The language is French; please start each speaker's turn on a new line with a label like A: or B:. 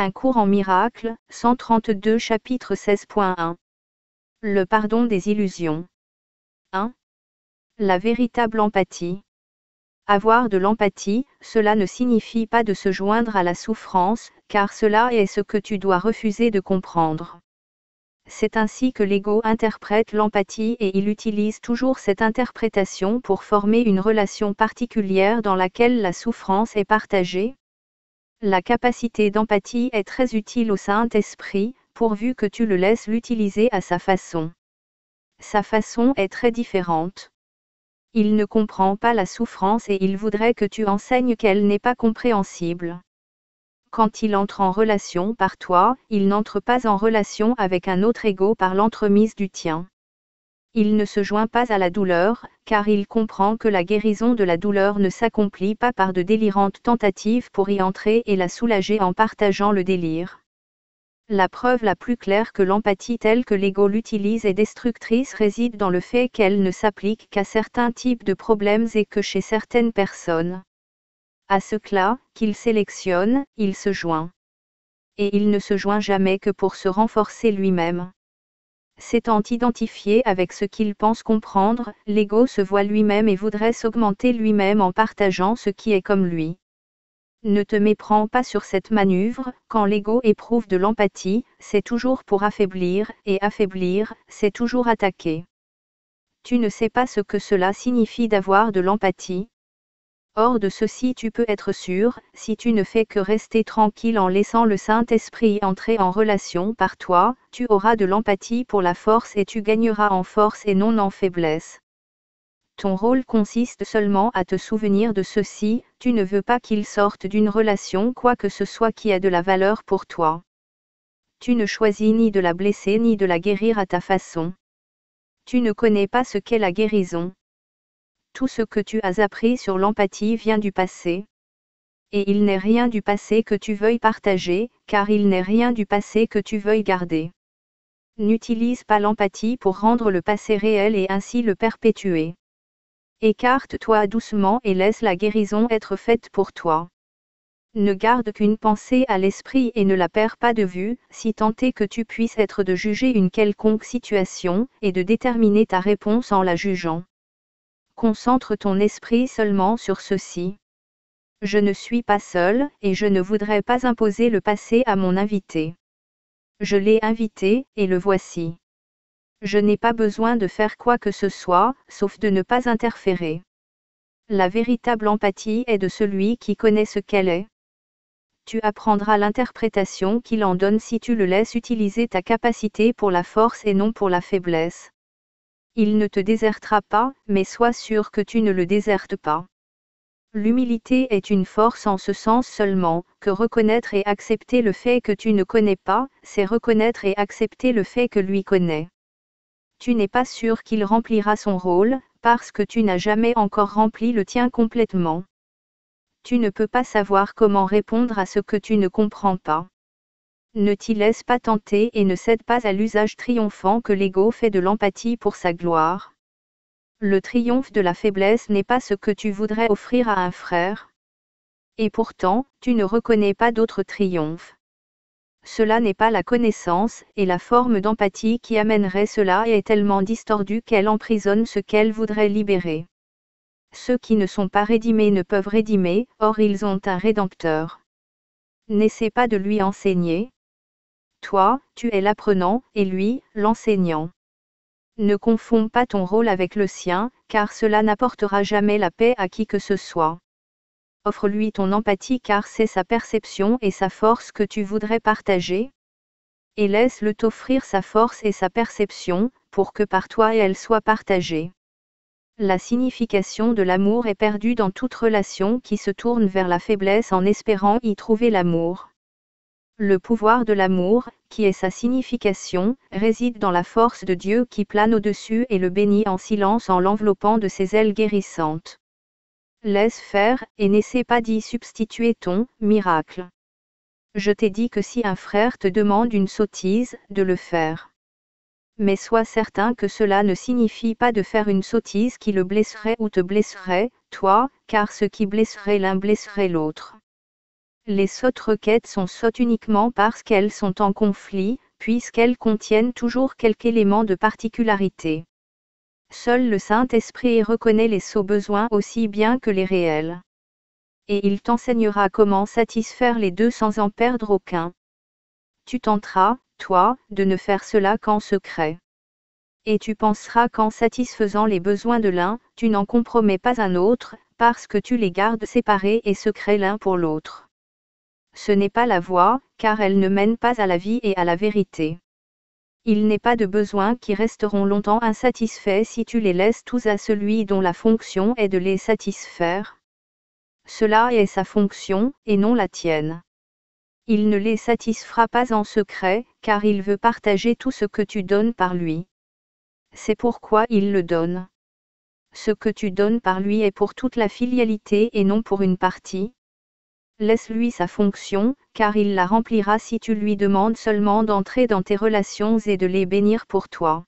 A: Un cours en miracles, 132 chapitre 16.1. Le pardon des illusions. 1. La véritable empathie. Avoir de l'empathie, cela ne signifie pas de se joindre à la souffrance, car cela est ce que tu dois refuser de comprendre. C'est ainsi que l'ego interprète l'empathie et il utilise toujours cette interprétation pour former une relation particulière dans laquelle la souffrance est partagée. La capacité d'empathie est très utile au Saint-Esprit, pourvu que tu le laisses l'utiliser à sa façon. Sa façon est très différente. Il ne comprend pas la souffrance et il voudrait que tu enseignes qu'elle n'est pas compréhensible. Quand il entre en relation par toi, il n'entre pas en relation avec un autre ego par l'entremise du tien. Il ne se joint pas à la douleur, car il comprend que la guérison de la douleur ne s'accomplit pas par de délirantes tentatives pour y entrer et la soulager en partageant le délire. La preuve la plus claire que l'empathie telle que l'ego l'utilise est destructrice réside dans le fait qu'elle ne s'applique qu'à certains types de problèmes et que chez certaines personnes. À ceux-là, qu'il sélectionne, il se joint. Et il ne se joint jamais que pour se renforcer lui-même. S'étant identifié avec ce qu'il pense comprendre, l'ego se voit lui-même et voudrait s'augmenter lui-même en partageant ce qui est comme lui. Ne te méprends pas sur cette manœuvre, quand l'ego éprouve de l'empathie, c'est toujours pour affaiblir, et affaiblir, c'est toujours attaquer. Tu ne sais pas ce que cela signifie d'avoir de l'empathie. Hors de ceci tu peux être sûr, si tu ne fais que rester tranquille en laissant le Saint-Esprit entrer en relation par toi, tu auras de l'empathie pour la force et tu gagneras en force et non en faiblesse. Ton rôle consiste seulement à te souvenir de ceci, tu ne veux pas qu'il sorte d'une relation quoi que ce soit qui a de la valeur pour toi. Tu ne choisis ni de la blesser ni de la guérir à ta façon. Tu ne connais pas ce qu'est la guérison. Tout ce que tu as appris sur l'empathie vient du passé. Et il n'est rien du passé que tu veuilles partager, car il n'est rien du passé que tu veuilles garder. N'utilise pas l'empathie pour rendre le passé réel et ainsi le perpétuer. Écarte-toi doucement et laisse la guérison être faite pour toi. Ne garde qu'une pensée à l'esprit et ne la perds pas de vue, si tant est que tu puisses être de juger une quelconque situation, et de déterminer ta réponse en la jugeant. Concentre ton esprit seulement sur ceci. Je ne suis pas seul, et je ne voudrais pas imposer le passé à mon invité. Je l'ai invité, et le voici. Je n'ai pas besoin de faire quoi que ce soit, sauf de ne pas interférer. La véritable empathie est de celui qui connaît ce qu'elle est. Tu apprendras l'interprétation qu'il en donne si tu le laisses utiliser ta capacité pour la force et non pour la faiblesse. Il ne te désertera pas, mais sois sûr que tu ne le désertes pas. L'humilité est une force en ce sens seulement, que reconnaître et accepter le fait que tu ne connais pas, c'est reconnaître et accepter le fait que lui connaît. Tu n'es pas sûr qu'il remplira son rôle, parce que tu n'as jamais encore rempli le tien complètement. Tu ne peux pas savoir comment répondre à ce que tu ne comprends pas. Ne t'y laisse pas tenter et ne cède pas à l'usage triomphant que l'ego fait de l'empathie pour sa gloire. Le triomphe de la faiblesse n'est pas ce que tu voudrais offrir à un frère. Et pourtant, tu ne reconnais pas d'autre triomphe. Cela n'est pas la connaissance, et la forme d'empathie qui amènerait cela est tellement distordue qu'elle emprisonne ce qu'elle voudrait libérer. Ceux qui ne sont pas rédimés ne peuvent rédimer, or ils ont un Rédempteur. N'essaie pas de lui enseigner. Toi, tu es l'apprenant, et lui, l'enseignant. Ne confonds pas ton rôle avec le sien, car cela n'apportera jamais la paix à qui que ce soit. Offre-lui ton empathie car c'est sa perception et sa force que tu voudrais partager. Et laisse-le t'offrir sa force et sa perception, pour que par toi elle soit partagée. La signification de l'amour est perdue dans toute relation qui se tourne vers la faiblesse en espérant y trouver l'amour. Le pouvoir de l'amour, qui est sa signification, réside dans la force de Dieu qui plane au-dessus et le bénit en silence en l'enveloppant de ses ailes guérissantes. Laisse faire, et n'essaie pas d'y substituer ton miracle. Je t'ai dit que si un frère te demande une sottise, de le faire. Mais sois certain que cela ne signifie pas de faire une sottise qui le blesserait ou te blesserait, toi, car ce qui blesserait l'un blesserait l'autre. Les sottes requêtes sont sottes uniquement parce qu'elles sont en conflit, puisqu'elles contiennent toujours quelque élément de particularité. Seul le Saint-Esprit reconnaît les sots besoins aussi bien que les réels. Et il t'enseignera comment satisfaire les deux sans en perdre aucun. Tu tenteras, toi, de ne faire cela qu'en secret. Et tu penseras qu'en satisfaisant les besoins de l'un, tu n'en compromets pas un autre, parce que tu les gardes séparés et secrets l'un pour l'autre. Ce n'est pas la voie, car elle ne mène pas à la vie et à la vérité. Il n'est pas de besoins qui resteront longtemps insatisfaits si tu les laisses tous à celui dont la fonction est de les satisfaire. Cela est sa fonction, et non la tienne. Il ne les satisfera pas en secret, car il veut partager tout ce que tu donnes par lui. C'est pourquoi il le donne. Ce que tu donnes par lui est pour toute la filialité et non pour une partie. Laisse-lui sa fonction, car il la remplira si tu lui demandes seulement d'entrer dans tes relations et de les bénir pour toi.